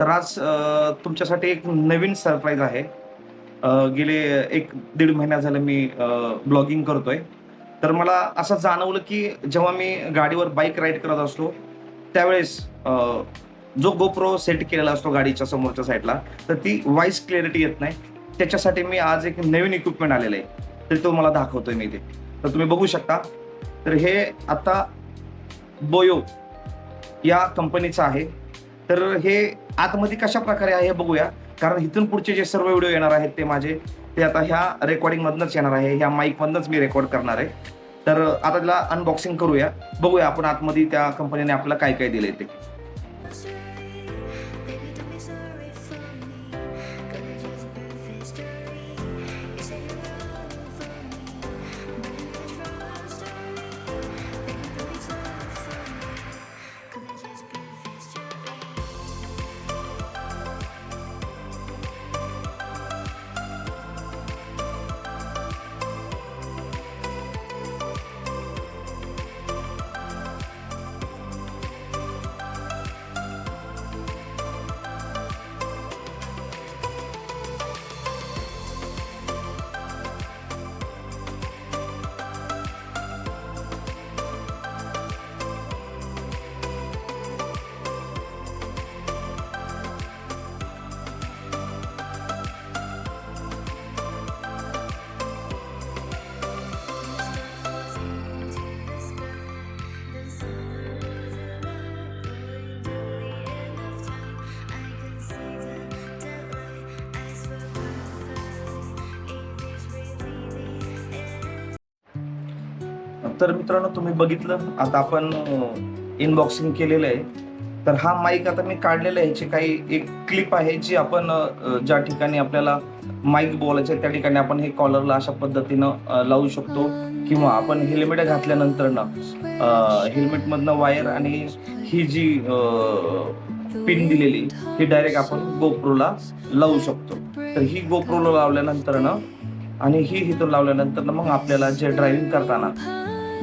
तर आज तुमच्यासाठी एक नवीन सरप्राईज आहे. गेले 1-1.5 महिना झालं मी ब्लॉगिंग करतोय. तर मला असं जाणवलं, की जेव्हा मी गाडीवर बाईक राईड करत असतो, त्यावेळेस जो GoPro सेट केलेला असतो गाडीच्या समोरच्या साईडला, तर ती व्हॉईस क्लॅरिटी येत नाही. त्याच्यासाठी मी आज एक नवीन इक्विपमेंट आलेलं आहे. तर तो मला दाखवतोय मी ते. तर तुम्ही बघू शकता. तर हे आता बोयो या कंपनीचं आहे. तर हे आतमध्ये कशाप्रकारे आहे हे बघूया. कारण इथून पुढचे जे सर्व व्हिडिओ येणार आहेत ते आता ह्या रेकॉर्डिंगमधनंच येणार आहे. ह्या माईकमधनंच मी रेकॉर्ड करणार आहे. तर आता त्याला अनबॉक्सिंग करूया. बघूया आपण आतमध्ये त्या कंपनीने आपल्याला काय-काय दिलंय ते. तर मित्रांनो तुम्ही बघितलं आता आपण इनबॉक्सिंग केलेलं आहे. तर हा माईक आता मी काढलेला आहे. ह्याची काही एक क्लिप आहे जी आपण ज्या ठिकाणी आपल्याला माईक बोलायचं आहे त्या ठिकाणी आपण हे कॉलरला अशा पद्धतीनं लावू शकतो किंवा आपण हेल्मेट घातल्यानंतर हेल्मेटमधनं वायर आणि ही जी पिन दिलेली ही डायरेक्ट आपण GoProला लावू शकतो. तर ही GoProला लावल्यानंतर आणि ही इथून लावल्यानंतर मग आपल्याला जे ड्रायव्हिंग करताना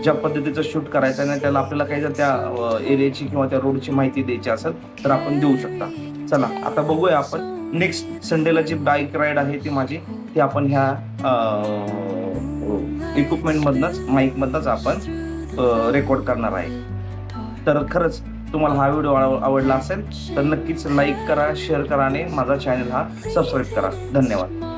ज्या पद्धतीचं शूट करायचं आहे ना त्याला आपल्याला काही जर त्या एरियाची किंवा त्या रोडची माहिती द्यायची असेल तर आपण देऊ शकता. चला आता बघूया आपण नेक्स्ट संडेला जी बाईक राईड आहे ती माझी ती आपण ह्या इक्विपमेंटमधनंच माईकमधनंच आपण रेकॉर्ड करणार आहे. तर खरंच तुम्हाला हा व्हिडिओ आवडला असेल तर नक्कीच लाईक करा, शेअर करा आणि माझा चॅनल हा सबस्क्राईब करा. धन्यवाद.